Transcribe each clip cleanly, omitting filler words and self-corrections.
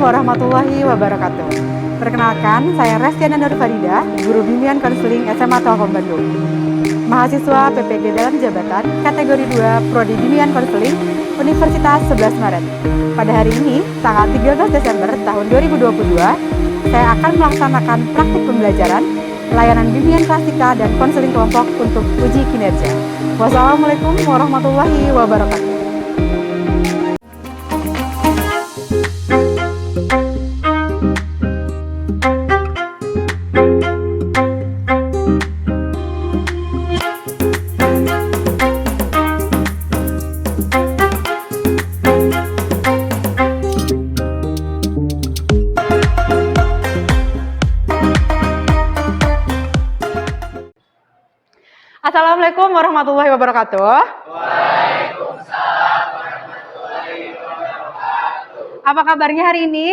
warahmatullahi wabarakatuh. Perkenalkan, saya Restiana Nur Farida, Guru Bimbingan Konseling SMA Telkom Bandung. Mahasiswa PPG dalam jabatan, kategori 2, Prodi Bimbingan Konseling, Universitas 11 Maret. Pada hari ini, tanggal 13 Desember tahun 2022, saya akan melaksanakan praktik pembelajaran, layanan bimbingan klasika dan konseling kelompok untuk uji kinerja. Wassalamualaikum warahmatullahi wabarakatuh. Assalamualaikum warahmatullahi wabarakatuh. Waalaikumsalam warahmatullahi wabarakatuh. Apa kabarnya hari ini?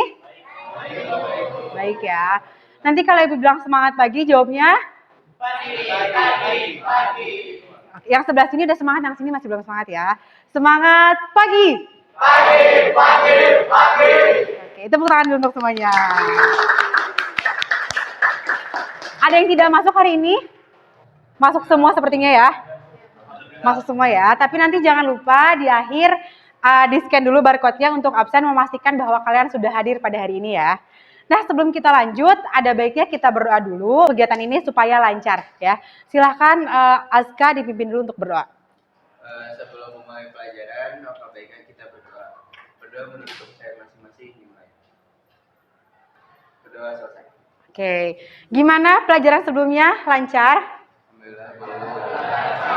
Baik ya. Nanti kalau Ibu bilang semangat pagi, jawabnya? Pagi. Yang sebelah sini udah semangat, yang sini masih belum semangat ya. Semangat pagi. Pagi. Oke, tepuk tangan dulu untuk semuanya. Ada yang tidak masuk hari ini? Masuk semua sepertinya ya. Masuk semua ya. Tapi nanti jangan lupa di akhir di-scan dulu barcode-nya untuk absen, memastikan bahwa kalian sudah hadir pada hari ini ya. Nah, sebelum kita lanjut, ada baiknya kita berdoa dulu kegiatan ini supaya lancar ya. Silahkan Azka dipimpin dulu untuk berdoa. Sebelum memulai pelajaran, apa baiknya kita berdoa. Berdoa menurut saya masing-masing dimulai. Berdoa selesai. Oke. Gimana pelajaran sebelumnya? Lancar?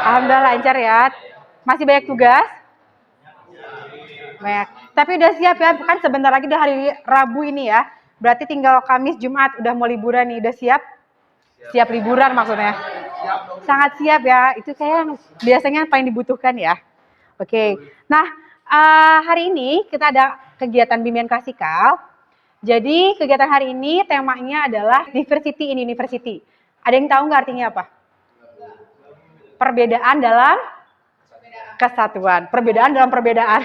Alhamdulillah lancar ya. Masih banyak tugas? Banyak. Tapi udah siap ya, kan sebentar lagi udah hari Rabu ini ya. Berarti tinggal Kamis, Jumat udah mau liburan nih. Udah siap? Siap liburan maksudnya. Sangat siap ya. Itu kayak biasanya paling dibutuhkan ya. Oke. Nah, hari ini kita ada kegiatan bimbingan klasikal. Jadi kegiatan hari ini temanya adalah Diversity in University. Ada yang tahu nggak artinya apa? Perbedaan dalam kesatuan. Perbedaan dalam perbedaan.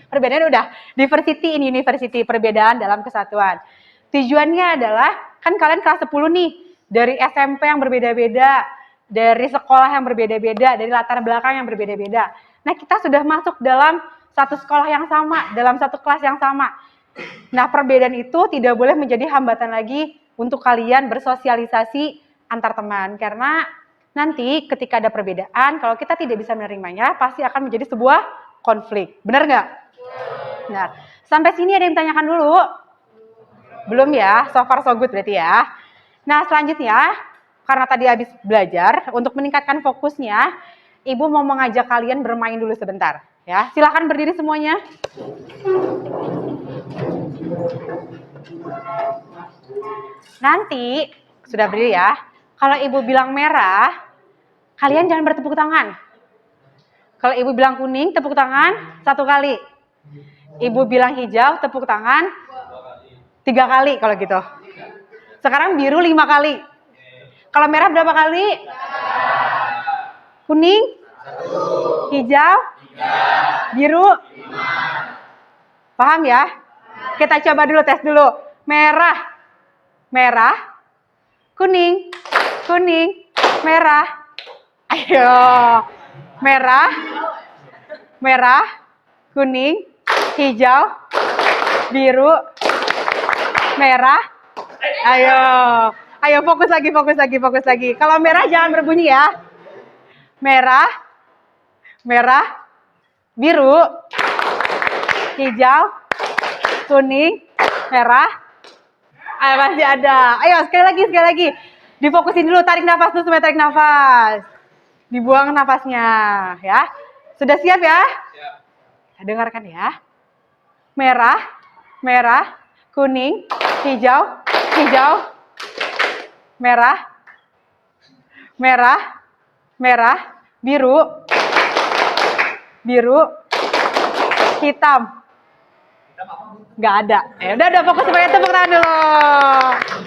Perbedaan udah. Diversity in University. Perbedaan dalam kesatuan. Tujuannya adalah, kan kalian kelas 10 nih. Dari SMP yang berbeda-beda. Dari sekolah yang berbeda-beda. Dari latar belakang yang berbeda-beda. Nah, kita sudah masuk dalam satu sekolah yang sama. Dalam satu kelas yang sama. Nah, perbedaan itu tidak boleh menjadi hambatan lagi untuk kalian bersosialisasi antar teman. Karena nanti ketika ada perbedaan, kalau kita tidak bisa menerimanya, pasti akan menjadi sebuah konflik. Benar nggak? Nah, sampai sini ada yang tanyakan dulu? Belum ya? So far so good berarti ya. Nah, selanjutnya, karena tadi habis belajar, untuk meningkatkan fokusnya, Ibu mau mengajak kalian bermain dulu sebentar. Ya, silakan berdiri semuanya. Nanti, sudah berdiri ya. Kalau Ibu bilang merah, kalian jangan bertepuk tangan. Kalau Ibu bilang kuning, tepuk tangan 1 kali. Ibu bilang hijau, tepuk tangan 3 kali kalau gitu. Sekarang biru 5 kali. Kalau merah berapa kali? Kuning? 1. Hijau? 3. Biru? 5. Paham ya? Kita coba dulu, tes dulu. Merah, kuning, merah. Ayo, merah, kuning, hijau, biru, merah. Ayo fokus lagi. Kalau merah jangan berbunyi ya. Merah, biru, hijau, kuning, merah. Ayo masih ada. Ayo sekali lagi. Difokusin dulu, tarik nafas dulu, tarik nafas. Dibuang nafasnya, ya. Sudah siap ya? Siap. Dengarkan ya. Merah, kuning, hijau, merah, biru, hitam. Nggak ada. Udah fokus semuanya, tepuk tangan dulu.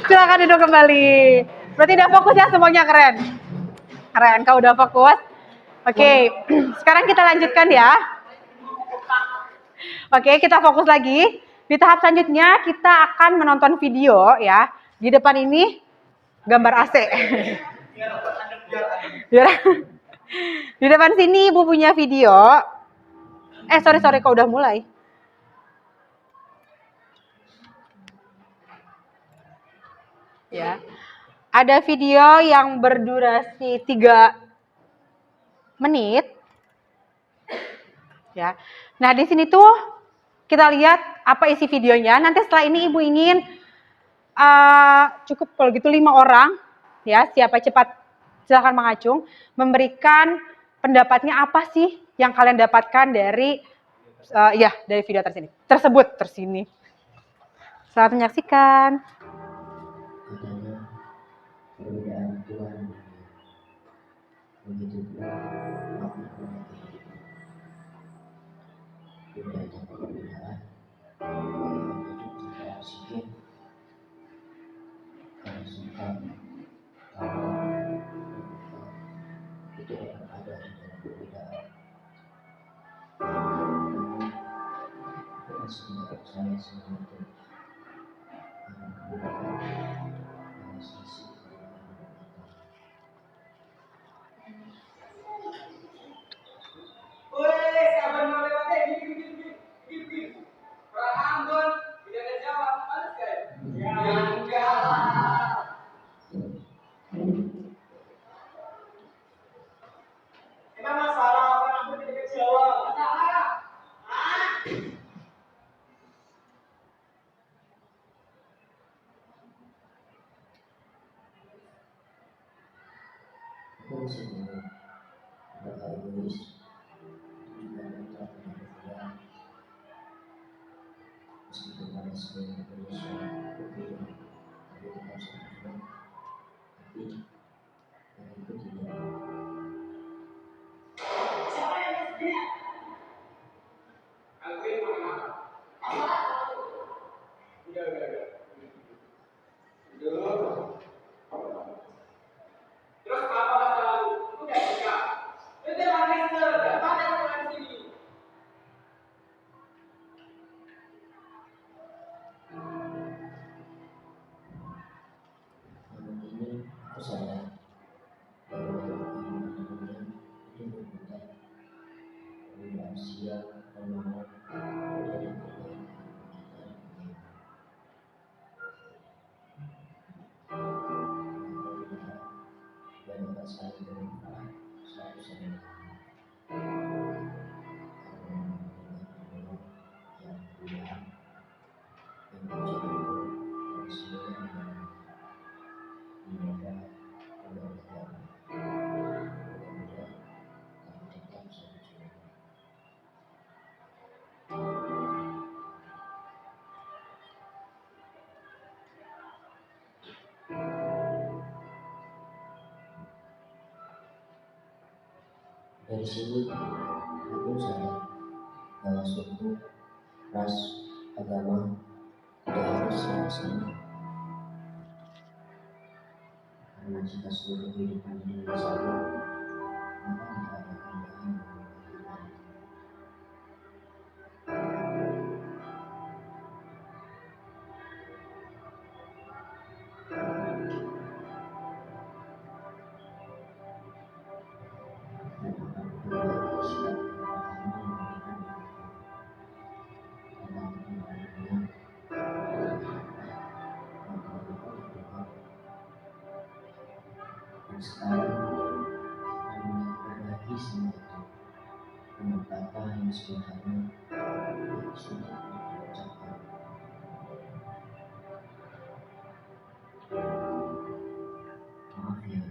Silakan duduk kembali. Berarti udah fokus ya semuanya, keren. Kau udah fokus. Oke, sekarang kita lanjutkan ya. Oke, kita fokus lagi. Di tahap selanjutnya kita akan menonton video ya. Di depan ini gambar AC. Di depan sini Ibu punya video. Sorry, kok udah mulai. Ya. Ada video yang berdurasi 3 menit. Ya. Nah, di sini tuh kita lihat apa isi videonya. Nanti setelah ini Ibu ingin cukup kalau gitu 5 orang ya, siapa cepat silakan mengacung, memberikan pendapatnya apa sih yang kalian dapatkan dari dari video tersini. Selamat menyaksikan. Katanya perbedaan Tuhan begitu pula makna kehidupan. Bedanya perbedaan hidup tanpa oksigen, kerasukan, tawa, itu akan ada di dalam perbedaan. Namun bukan sekedar saya sebagai akan keberadaan pada sisi keberadaan kita. Aku masih bingung apakah egois juga datang dari perbedaan. Meskipun pada sebagai manusia berbeda, tapi tetap satu tujuan. Tapi bagiku tidak. Namun ini aku sadar bahwa dalam kehidupan dunia itu berputar. Perbedaan siang dan malam menjadi perbedaan kita dan dunia. Perbedaan yang dapat saling bermanfaat satu sama lain. Karena dengan yang perbedaan yang menjadi yang semuanya mengalami. Mudah-mudahan tapi tetap satu tujuan. Dari sini aku sadar bahwa suku, ras, agama tidak harus sama. Karena jika seluruh kehidupan ini sama, maka tidak ada keindahan dalam kehidupan itu. Dan akan berbagi sikap kami memberikan diriku tentang kembalinya dan terlupa berdoa. Dan sekarang akan berbagi semua itu dengan kata yang sederhana yang sudah diucapkan. Maaf ya.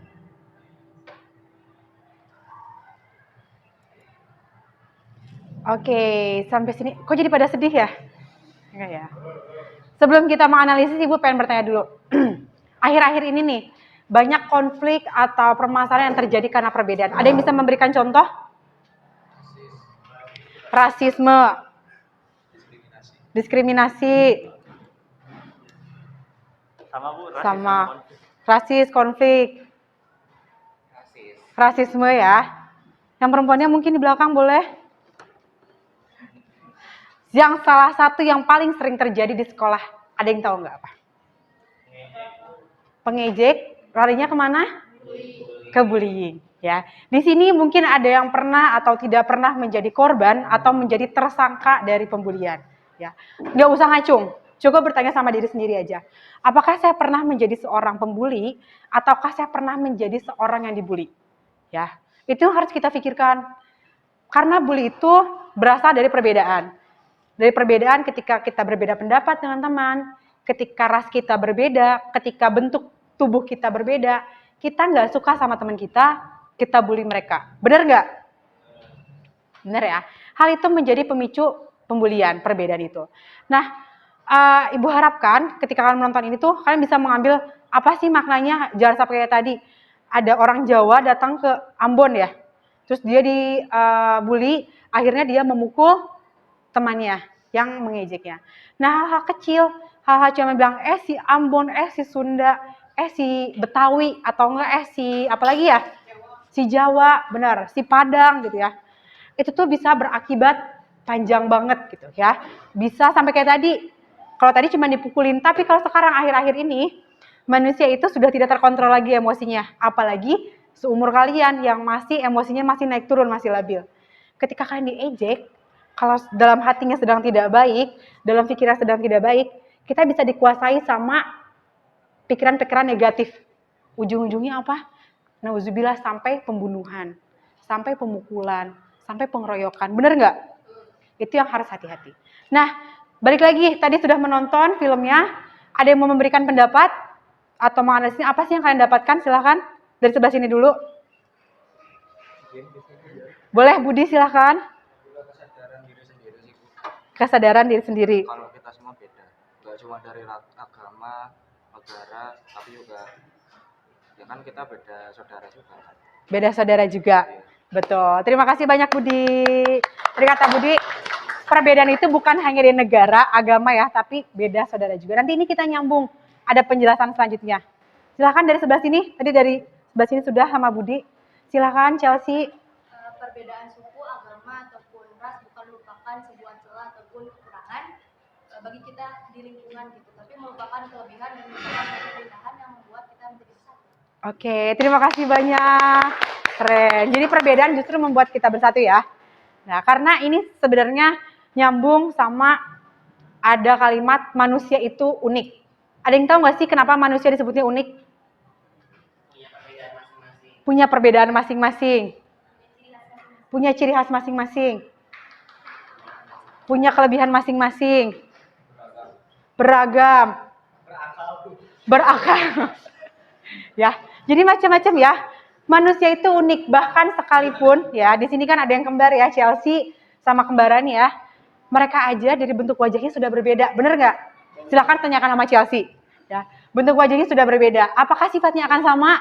Oke, sampai sini. Kok jadi pada sedih ya? Enggak ya. Sebelum kita menganalisis, Ibu pengen bertanya dulu. Akhir-akhir ini nih, banyak konflik atau permasalahan yang terjadi karena perbedaan. Ada yang bisa memberikan contoh? Rasisme, diskriminasi, Sama Bu, sama rasis, konflik, rasisme ya. Yang perempuannya mungkin di belakang boleh. Yang salah satu yang paling sering terjadi di sekolah, ada yang tahu nggak apa? Pengejek, larinya kemana? Ke bullying. Ya, di sini mungkin ada yang pernah atau tidak pernah menjadi korban atau menjadi tersangka dari pembulian. Ya, nggak usah ngacung. Coba bertanya sama diri sendiri aja. Apakah saya pernah menjadi seorang pembuli ataukah saya pernah menjadi seorang yang dibully? Ya, itu harus kita pikirkan. Karena bully itu berasal dari perbedaan. Dari perbedaan ketika kita berbeda pendapat dengan teman, ketika ras kita berbeda, ketika bentuk tubuh kita berbeda, kita nggak suka sama teman kita bully mereka. Benar nggak? Benar ya. Hal itu menjadi pemicu pembulian, perbedaan itu. Nah, Ibu harapkan ketika kalian menonton ini tuh, kalian bisa mengambil apa sih maknanya, jangan sampai kayak tadi, ada orang Jawa datang ke Ambon ya, terus dia dibully, akhirnya dia memukul temannya yang mengejeknya. Nah, hal-hal kecil, hal-hal cuma bilang, si Ambon, si Sunda, si Betawi, atau enggak si apalagi ya, si Jawa, benar, si Padang gitu ya. Itu tuh bisa berakibat panjang banget gitu ya. Bisa sampai kayak tadi, kalau tadi cuma dipukulin, tapi kalau sekarang akhir-akhir ini, manusia itu sudah tidak terkontrol lagi emosinya. Apalagi seumur kalian yang masih emosinya masih naik turun, masih labil. Ketika kalian diejek, kalau dalam hatinya sedang tidak baik, dalam pikiran sedang tidak baik, kita bisa dikuasai sama pikiran-pikiran negatif. Ujung-ujungnya apa? Nauzubillah, sampai pembunuhan, sampai pemukulan, sampai pengeroyokan. Bener nggak? Itu yang harus hati-hati. Nah, balik lagi, tadi sudah menonton filmnya, ada yang mau memberikan pendapat atau menganalisis apa sih yang kalian dapatkan? Silahkan dari sebelah sini dulu. Boleh, Budi, silahkan. Kesadaran diri sendiri sih, Bu. Kesadaran diri sendiri. Kalau kita semua beda, nggak cuma dari agama, negara, tapi juga ya kan kita beda saudara juga. Beda saudara juga. Betul. Terima kasih banyak, Budi. Dari kata Budi, perbedaan itu bukan hanya di negara, agama ya, tapi beda saudara juga. Nanti ini kita nyambung, ada penjelasan selanjutnya. Silahkan dari sebelah sini, tadi dari sebelah sini sudah sama Budi. Silahkan Chelsea. Perbedaan suku, agama, ataupun ras bukan merupakan sebuah celah ataupun kekurangan bagi kita di lingkungan gitu, tapi merupakan kelebihan dan merupakan keindahan yang membuat kita menjadi satu. Oke, terima kasih banyak. Keren. Jadi perbedaan justru membuat kita bersatu ya. Nah, karena ini sebenarnya nyambung sama ada kalimat manusia itu unik. Ada yang tahu nggak sih kenapa manusia disebutnya unik? Punya perbedaan masing-masing. Punya ciri khas masing-masing. Punya kelebihan masing-masing. Beragam. Berakal. Ya, jadi macam-macam ya. Manusia itu unik, bahkan sekalipun ya, di sini kan ada yang kembar ya, Chelsea sama kembarannya ya. Mereka aja dari bentuk wajahnya sudah berbeda, bener nggak? Silahkan tanyakan sama Chelsea. Ya, bentuk wajahnya sudah berbeda. Apakah sifatnya akan sama?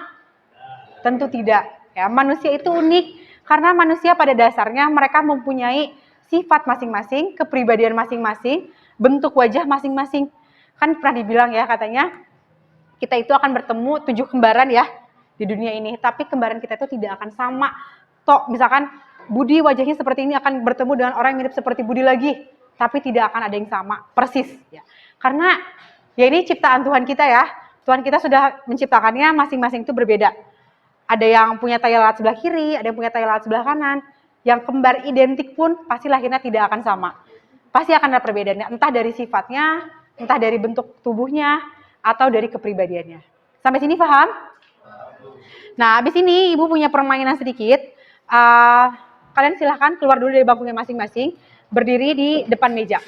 Tentu tidak. Ya, manusia itu unik karena manusia pada dasarnya mereka mempunyai sifat masing-masing, kepribadian masing-masing, bentuk wajah masing-masing. Kan pernah dibilang ya katanya kita itu akan bertemu 7 kembaran ya di dunia ini, tapi kembaran kita itu tidak akan sama. Toh misalkan Budi wajahnya seperti ini akan bertemu dengan orang yang mirip seperti Budi lagi, tapi tidak akan ada yang sama persis ya. Karena ya ini ciptaan Tuhan kita ya. Tuhan kita sudah menciptakannya masing-masing itu berbeda. Ada yang punya tahi lalat sebelah kiri, ada yang punya tahi lalat sebelah kanan. Yang kembar identik pun pasti lahirnya tidak akan sama. Pasti akan ada perbedaannya, entah dari sifatnya, entah dari bentuk tubuhnya, atau dari kepribadiannya. Sampai sini paham? Nah, habis ini Ibu punya permainan sedikit. Kalian silahkan keluar dulu dari bangkunya masing-masing, berdiri di depan meja.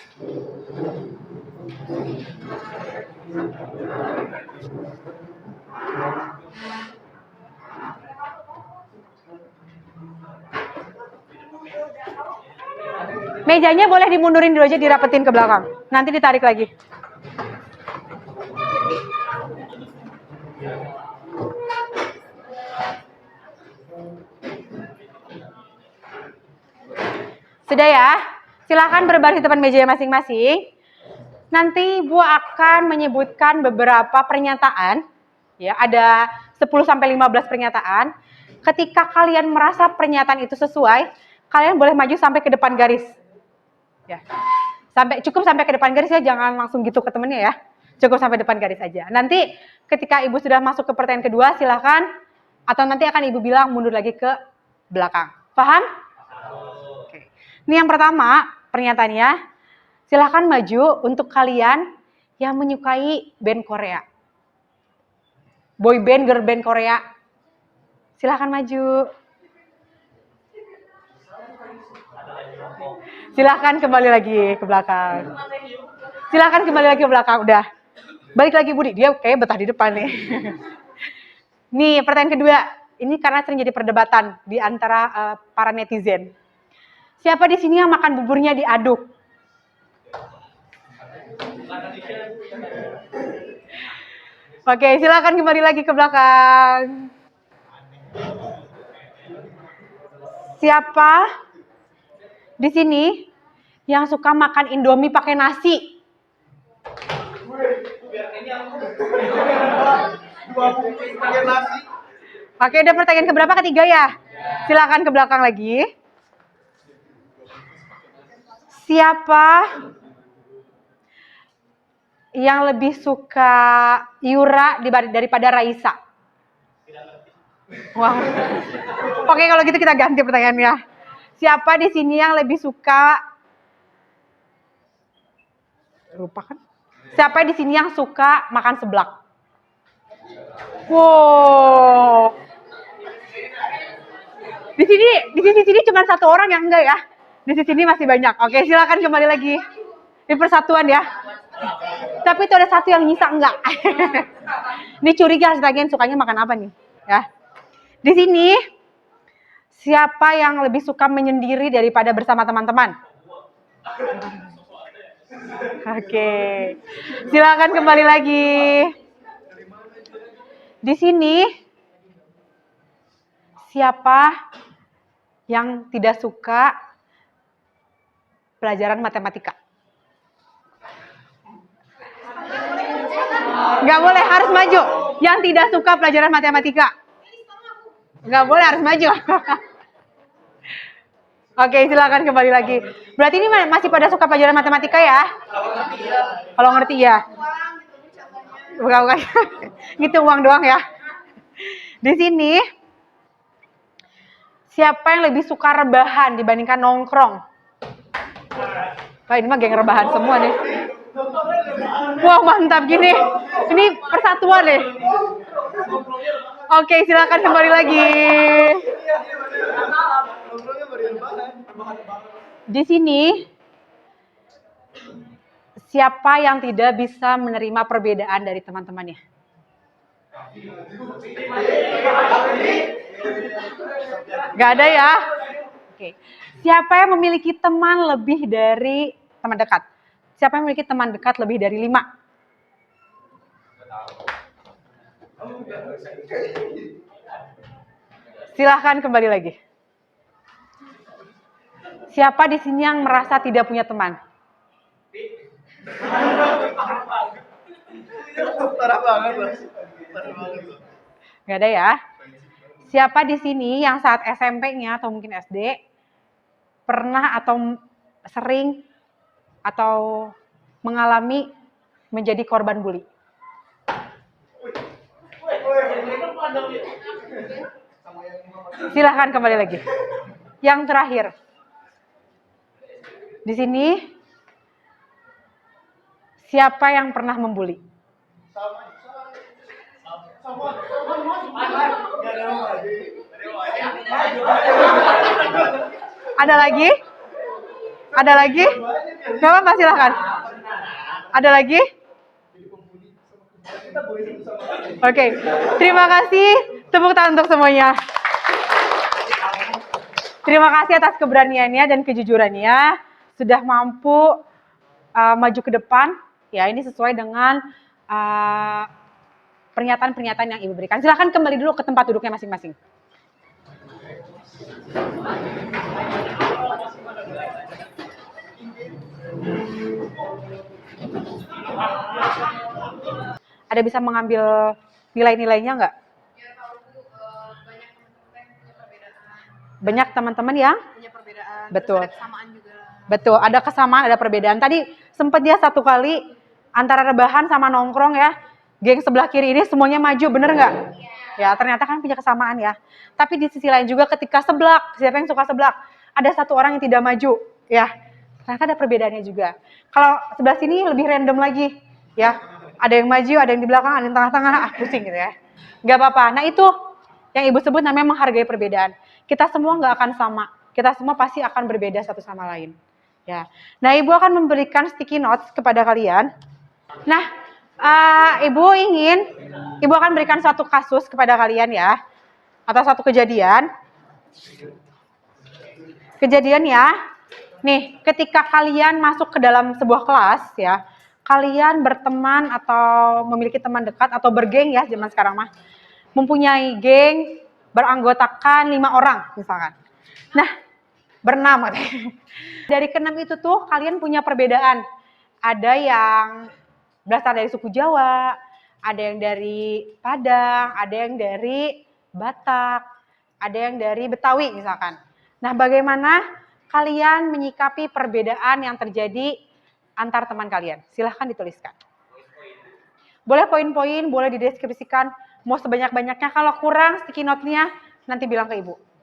Mejanya boleh dimundurin dulu aja, dirapetin ke belakang. Nanti ditarik lagi. Sudah ya? Silakan berbaris di depan meja masing-masing. Nanti Ibu akan menyebutkan beberapa pernyataan. Ya, ada 10-15 pernyataan. Ketika kalian merasa pernyataan itu sesuai, kalian boleh maju sampai ke depan garis. Ya. Cukup sampai ke depan garis ya, jangan langsung gitu ke temennya ya. Cukup sampai depan garis aja. Nanti ketika Ibu sudah masuk ke pertanyaan kedua, silakan, atau nanti akan Ibu bilang mundur lagi ke belakang. Paham? Oke. Ini yang pertama, pernyataannya. Silakan maju untuk kalian yang menyukai band Korea. Boy band, girl band Korea. Silakan maju. Silakan kembali lagi ke belakang. Silakan kembali lagi ke belakang. Udah. Balik lagi Budi, dia kayak betah di depan nih. Nih, pertanyaan kedua. Ini karena sering jadi perdebatan di antara para netizen. Siapa di sini yang makan buburnya diaduk? Oke, silakan kembali lagi ke belakang. Siapa di sini yang suka makan Indomie pakai nasi? Oke, udah pertanyaan keberapa? Ketiga ya? Silakan ke belakang lagi. Siapa yang lebih suka Yura daripada Raisa? Wah. Oke, kalau gitu kita ganti pertanyaannya. Siapa di sini yang lebih suka lupa kan? Siapa di sini yang suka makan seblak? Wow. Di sini cuma satu orang yang enggak ya. Di sini masih banyak. Oke, silakan kembali lagi. Di persatuan ya. Tapi itu ada satu yang nyisa enggak. Ini curiga sebagian sukanya makan apa nih? Ya. Di sini siapa yang lebih suka menyendiri daripada bersama teman-teman? Oke. Silakan kembali lagi. Di sini siapa yang tidak suka pelajaran matematika? Nggak boleh, harus maju. Yang tidak suka pelajaran matematika. Nggak boleh, harus maju. Oke, silakan kembali lagi. Berarti ini masih pada suka pelajaran matematika ya? Kalau ngerti ya? Bukan. Ngitung uang doang ya. Di sini, siapa yang lebih suka rebahan dibandingkan nongkrong? Wah, ini mah geng rebahan semua nih. Wah, mantap gini. Ini persatuan nih. Oke, silakan kembali lagi. Di sini, siapa yang tidak bisa menerima perbedaan dari teman-temannya? Gak ada ya? Oke. Siapa yang memiliki teman lebih dari teman dekat? Siapa yang memiliki teman dekat lebih dari 5? Silahkan kembali lagi. Siapa di sini yang merasa tidak punya teman? Parah banget loh. Gak ada ya? Siapa di sini yang saat SMP-nya atau mungkin SD pernah atau sering atau mengalami menjadi korban bully? Silahkan kembali lagi. Yang terakhir. Di sini siapa yang pernah membuli? Ada lagi? Ada lagi? Gak apa-apa, silahkan. Ada lagi? Oke, terima kasih. Tepuk tangan untuk semuanya. Terima kasih atas keberaniannya dan kejujurannya. Sudah mampu maju ke depan. Ya, ini sesuai dengan pernyataan-pernyataan yang Ibu berikan. Silahkan kembali dulu ke tempat duduknya masing-masing. Ada bisa mengambil nilai-nilainya nggak? Banyak teman-teman yang punya perbedaan, betul. ada kesamaan juga. Betul, ada kesamaan, ada perbedaan. Tadi sempat dia satu kali antara rebahan sama nongkrong ya, geng sebelah kiri ini semuanya maju, bener nggak? Ya, ternyata kan punya kesamaan ya. Tapi di sisi lain juga ketika seblak, siapa yang suka seblak? Ada satu orang yang tidak maju, ya. Ternyata ada perbedaannya juga. Kalau sebelah sini lebih random lagi, ya. Ada yang maju, ada yang di belakang, ada yang tengah-tengah, pusing gitu ya. Nggak apa-apa. Nah itu yang Ibu sebut namanya menghargai perbedaan. Kita semua nggak akan sama. Kita semua pasti akan berbeda satu sama lain. Ya. Nah, Ibu akan memberikan sticky notes kepada kalian. Nah, Ibu akan berikan suatu kasus kepada kalian ya, atau satu kejadian. Kejadian ya, nih, ketika kalian masuk ke dalam sebuah kelas ya, kalian berteman atau memiliki teman dekat atau bergeng ya zaman sekarang mah, mempunyai geng beranggotakan 5 orang misalkan. Nah, bernama dari keenam itu tuh kalian punya perbedaan. Ada yang berasal dari suku Jawa, ada yang dari Padang, ada yang dari Batak, ada yang dari Betawi misalkan. Nah, bagaimana kalian menyikapi perbedaan yang terjadi antar teman kalian? Silahkan dituliskan. Boleh poin-poin, boleh dideskripsikan, mau sebanyak-banyaknya. Kalau kurang sticky note-nya, nanti bilang ke Ibu.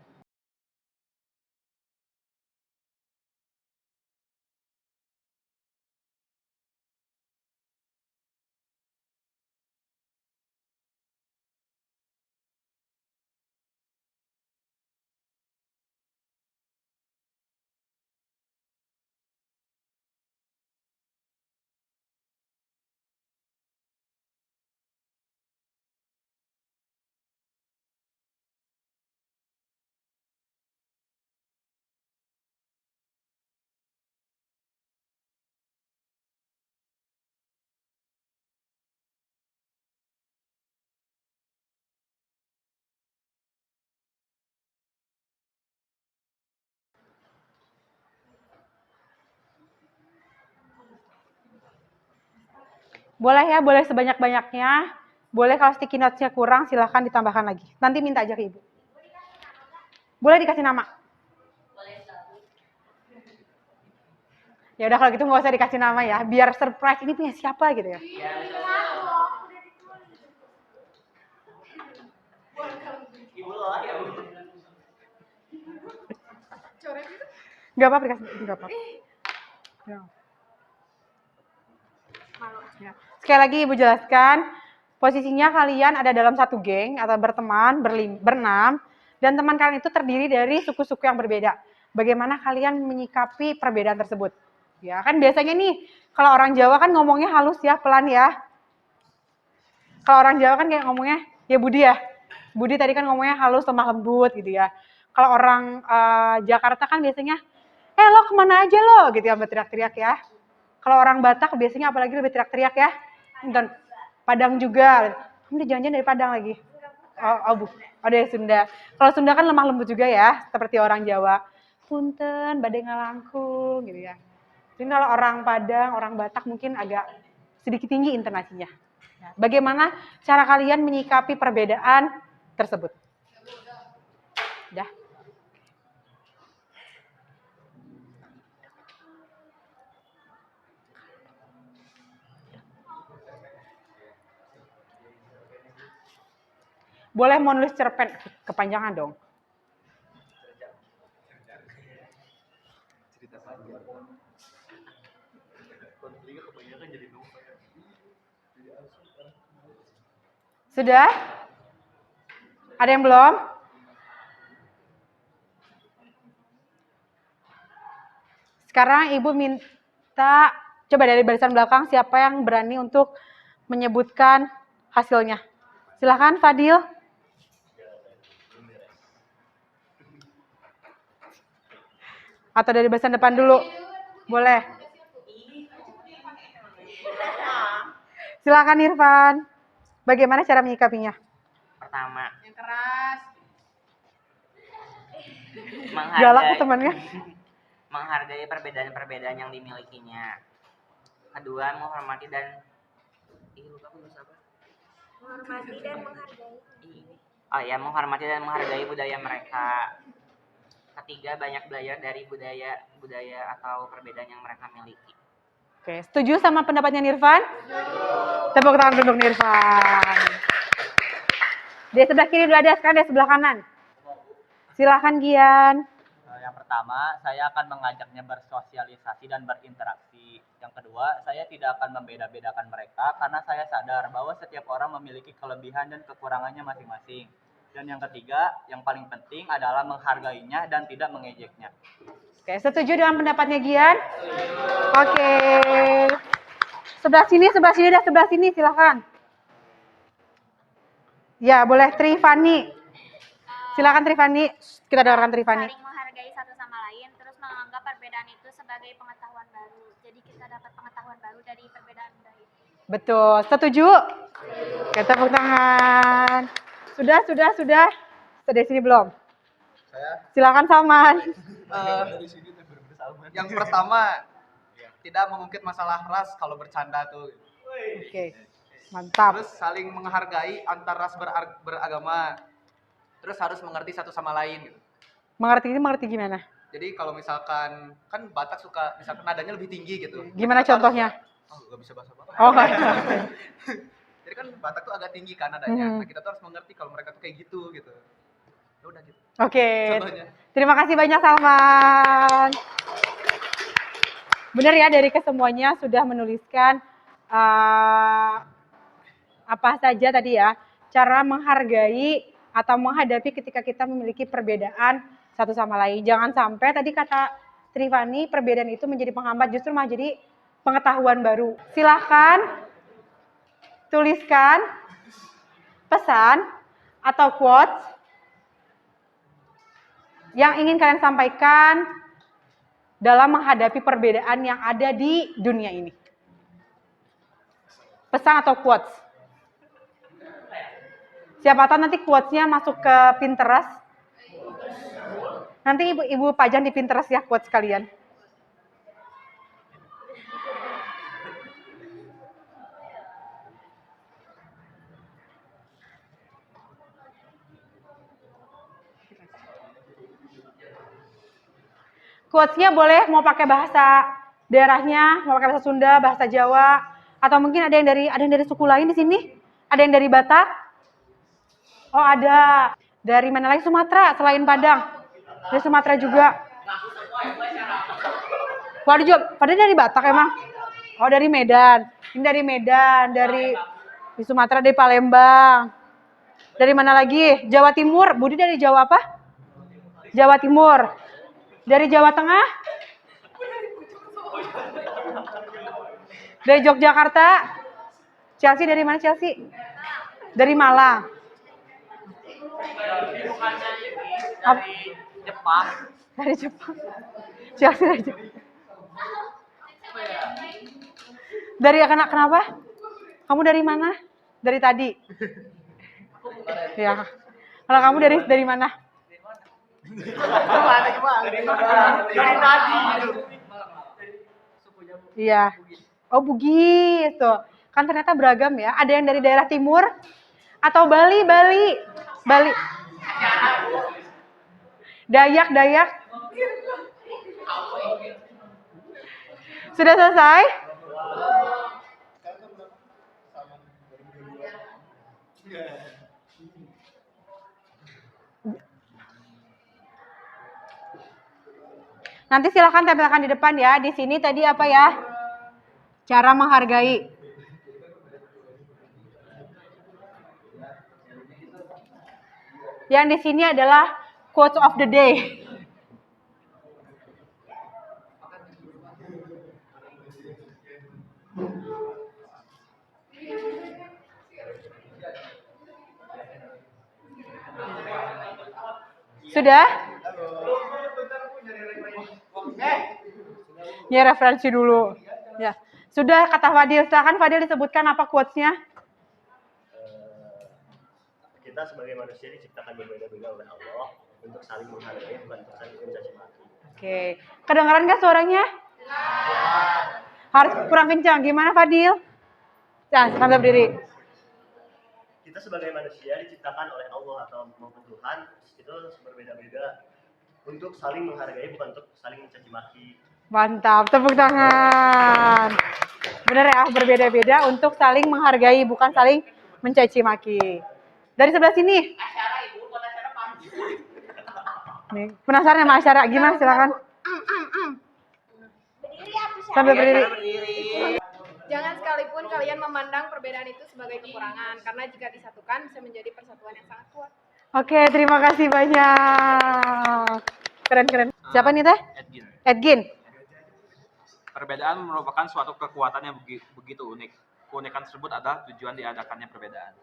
Boleh ya, boleh sebanyak-banyaknya. Boleh kalau sticky notes-nya kurang, silahkan ditambahkan lagi. Nanti minta aja ke Ibu. Boleh dikasih nama? Ya udah kalau gitu nggak usah dikasih nama ya, biar surprise ini punya siapa gitu ya. Nggak apa-apa dikasih, nggak apa-apa. Ya. Sekali lagi Ibu jelaskan, posisinya kalian ada dalam satu geng atau berteman, berenam, dan teman kalian itu terdiri dari suku-suku yang berbeda. Bagaimana kalian menyikapi perbedaan tersebut? Ya kan biasanya nih, kalau orang Jawa kan ngomongnya halus ya, pelan ya. Kalau orang Jawa kan kayak ngomongnya, ya Budi ya. Budi tadi kan ngomongnya halus, lemah lembut gitu ya. Kalau orang Jakarta kan biasanya, lo kemana aja lo gitu ya, berteriak-teriak ya. Kalau orang Batak biasanya apalagi lebih teriak-teriak ya. Dan Padang juga. Kamu jangan-jangan dari Padang lagi. Dari Sunda. Kalau Sunda kan lemah lembut juga ya, seperti orang Jawa. Punten, badai ngalangkung gitu ya. Jadi kalau orang Padang, orang Batak mungkin agak sedikit tinggi intonasinya. Bagaimana cara kalian menyikapi perbedaan tersebut? Udah. Boleh mau nulis cerpen, kepanjangan dong. Sudah? Ada yang belum? Sekarang Ibu minta, coba dari barisan belakang siapa yang berani untuk menyebutkan hasilnya. Silahkan Fadil. Atau dari barisan depan dulu. Boleh. Silakan Irfan. Bagaimana cara menyikapinya? Pertama, Yang keras. menghargai, Galak temannya. menghargai perbedaan-perbedaan yang dimilikinya. Kedua, menghormati dan menghormati dan menghargai budaya mereka. ketiga, banyak belajar dari budaya atau perbedaan yang mereka miliki. Oke, setuju sama pendapatnya Nirvan? Tepuk tangan untuk Nirvan. Di sebelah kiri udah ada, sekarang di sebelah kanan. Silakan Gian. Yang pertama, saya akan mengajaknya bersosialisasi dan berinteraksi. Yang kedua, saya tidak akan membeda-bedakan mereka karena saya sadar bahwa setiap orang memiliki kelebihan dan kekurangannya masing-masing. Dan yang ketiga, yang paling penting adalah menghargainya dan tidak mengejeknya. Oke, setuju dengan pendapatnya Gian? Oke. Sebelah sini, silakan. Ya, boleh Trifani. Silakan Trifani. Kita dengarkan Trifani. Saling menghargai satu sama lain, terus menganggap perbedaan itu sebagai pengetahuan baru. Jadi kita dapat pengetahuan baru dari perbedaan budaya. Betul. Setuju? Oke, tepuk tangan. Sudah. Sudah di sini belum? Silakan Salman. Yang pertama, tidak mengungkit masalah ras kalau bercanda tuh. Oke. Mantap. Terus saling menghargai antar ras beragama. Terus harus mengerti satu sama lain gitu. Mengerti gimana? Jadi kalau misalkan kan Batak suka misalkan nadanya lebih tinggi gitu. Gimana Kita contohnya? gak bisa bahasa Batak. Oh, enggak. Jadi kan Batak tuh agak tinggi kan nadanya. Hmm. Nah, kita tuh harus mengerti kalau mereka tuh kayak gitu gitu. Ya udah gitu. Oke. Contohnya. Terima kasih banyak Salman. Benar ya, dari kesemuanya sudah menuliskan apa saja tadi ya, cara menghargai atau menghadapi ketika kita memiliki perbedaan satu sama lain. Jangan sampai tadi kata Trifani, perbedaan itu menjadi penghambat, justru malah jadi pengetahuan baru. Silahkan tuliskan pesan atau quotes yang ingin kalian sampaikan dalam menghadapi perbedaan yang ada di dunia ini. Pesan atau quotes. Siapa tahu nanti quotes-nya masuk ke Pinterest. Nanti ibu pajang di Pinterest ya quotes kalian. Quotes-nya boleh mau pakai bahasa daerahnya, mau pakai bahasa Sunda, bahasa Jawa, atau mungkin ada yang dari suku lain di sini? Ada yang dari Batak? Oh, ada. Dari mana lagi? Sumatera selain Padang. Dari Sumatera juga. Padahal dari Batak emang. Oh, dari Medan. Ini dari Medan, di Sumatera, dari Palembang. Dari mana lagi? Jawa Timur. Budi dari Jawa apa? Jawa Timur. Dari Jawa Tengah? Dari Yogyakarta? Chelsea dari mana Chelsea? Dari Malang. Dari Jepang. Dari Jepang. Chelsea dari Jepang. Dari kenapa? Kamu dari mana? Dari tadi. Ya. Kalau kamu dari mana? Dari tadi. Iya. Oh, Bugis tuh. Kan ternyata beragam ya. Ada yang dari daerah timur atau Bali. Dayak. Sudah selesai? Nanti silakan tempelkan di depan ya. Di sini tadi apa ya? Cara menghargai. Yang di sini adalah quote of the day. Sudah? Ya, referensi dulu. Ya. Sudah kata Fadil. Silakan Fadil disebutkan apa quotes-nya? Kita sebagai manusia diciptakan berbeda-beda oleh Allah untuk saling menghargai, bukan untuk saling mencaci maki. Oke. Kedengaran nggak suaranya? Harus kurang kencang. Gimana Fadil? Nah, silakan berdiri. Kita sebagai manusia diciptakan oleh Allah atau maupun Tuhan itu berbeda-beda untuk saling menghargai, bukan untuk saling mencaci maki. Mantap, tepuk tangan. Bener ya, berbeda-beda untuk saling menghargai, bukan saling mencaci maki. Dari sebelah sini. Nih, penasaran sama asyara, gimana silakan. Sambil berdiri. Jangan sekalipun kalian memandang perbedaan itu sebagai kekurangan, karena jika disatukan bisa menjadi persatuan yang sangat kuat. Oke, terima kasih banyak. Keren. Siapa nih teh? Edgin. Perbedaan merupakan suatu kekuatan yang begitu unik. Keunikan tersebut adalah tujuan diadakannya perbedaan.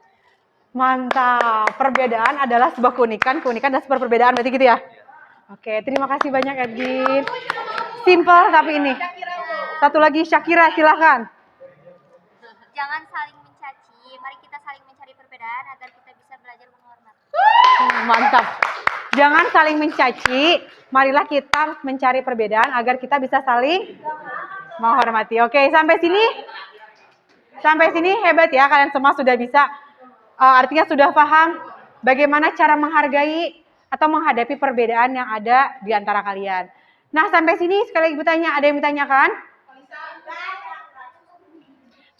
Mantap. Perbedaan adalah sebuah keunikan adalah sebuah perbedaan, berarti gitu ya? Oke, terima kasih banyak Edgin. Simple tapi ini. Satu lagi Syakira, silakan. Jangan saling mencaci, mari kita saling mencari perbedaan agar kita bisa belajar menghormati. Mantap. Jangan saling mencaci, marilah kita mencari perbedaan agar kita bisa saling menghormati. Oke, sampai sini? Sampai sini hebat ya, kalian semua sudah bisa. Artinya sudah paham bagaimana cara menghargai atau menghadapi perbedaan yang ada di antara kalian. Nah, sampai sini sekali lagi Ibu tanya, ada yang ditanyakan?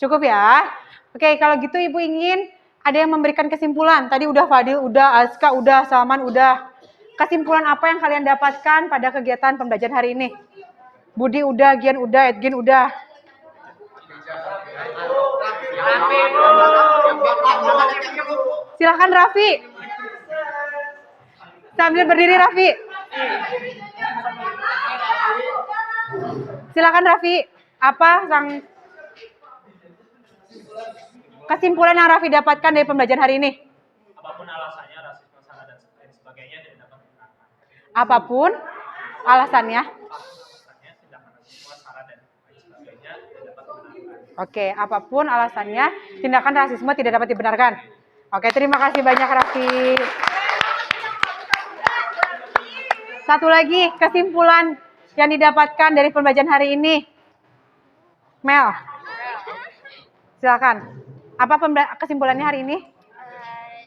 Cukup ya? Oke, kalau gitu Ibu ingin ada yang memberikan kesimpulan. Tadi udah Fadil, udah Azka, udah Salman, udah. Kesimpulan apa yang kalian dapatkan pada kegiatan pembelajaran hari ini? Budi udah, Gian udah, Edgin udah. Silakan Raffi. Sambil berdiri Raffi. Silakan Raffi. Apa kesimpulan yang Raffi dapatkan dari pembelajaran hari ini? Apapun alasannya, rasisme, sara dan lain sebagainya tidak dapat dibenarkan. Apapun alasannya. Oke, apapun alasannya, tindakan rasisme tidak dapat dibenarkan. Oke, terima kasih banyak Raffi. Satu lagi kesimpulan yang didapatkan dari pembelajaran hari ini. Mel, silakan. Apa kesimpulannya hari ini?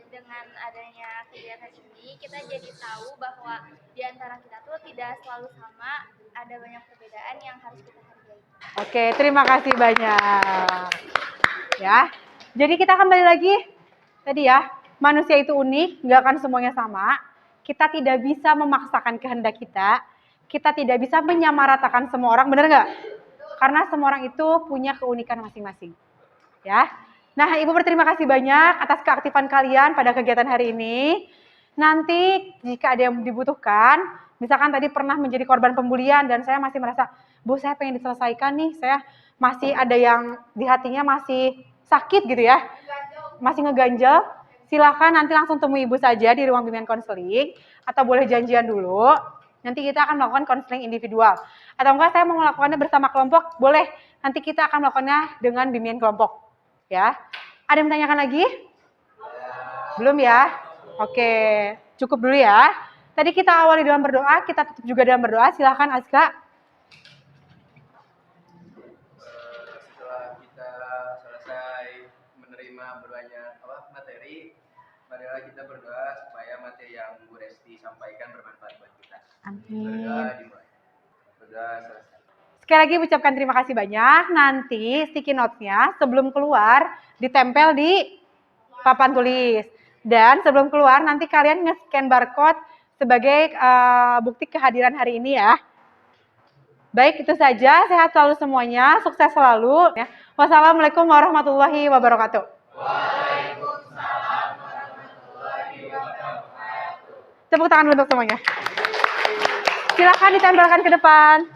Dengan adanya kegiatan ini, kita jadi tahu bahwa di antara kita tuh tidak selalu sama, ada banyak perbedaan yang harus kita hargai. Oke, terima kasih banyak. Ya, jadi kita kembali lagi tadi ya, manusia itu unik, nggak akan semuanya sama. Kita tidak bisa memaksakan kehendak kita. Kita tidak bisa menyamaratakan semua orang, benar nggak? Karena semua orang itu punya keunikan masing-masing. Ya. Nah, Ibu berterima kasih banyak atas keaktifan kalian pada kegiatan hari ini. Nanti jika ada yang dibutuhkan, misalkan tadi pernah menjadi korban pembulian dan saya masih merasa, Bu, saya pengen diselesaikan nih, saya masih ada yang di hatinya masih sakit gitu ya, masih ngeganjel, silakan nanti langsung temui Ibu saja di ruang bimbingan konseling, atau boleh janjian dulu, nanti kita akan melakukan konseling individual. Atau enggak saya mau melakukannya bersama kelompok, boleh, nanti kita akan melakukannya dengan bimbingan kelompok. Ya, ada yang menanyakan lagi? Belum ya? Oke, cukup dulu ya. Tadi kita awali dalam berdoa, kita tutup juga dalam berdoa. Silahkan Azka. Setelah kita selesai menerima berbanyak materi, marilah kita berdoa supaya materi yang Bu Resti sampaikan bermanfaat buat kita. Amin. Berdoa dimulai. Berdoa selesai. Sekali lagi ucapkan terima kasih banyak. Nanti sticky notes-nya sebelum keluar ditempel di papan tulis. Dan sebelum keluar nanti kalian nge-scan barcode sebagai bukti kehadiran hari ini ya. Baik, itu saja. Sehat selalu semuanya. Sukses selalu. Ya. Wassalamualaikum warahmatullahi wabarakatuh. Waalaikumsalam warahmatullahi wabarakatuh. Tepuk tangan untuk semuanya. Silakan ditempelkan ke depan.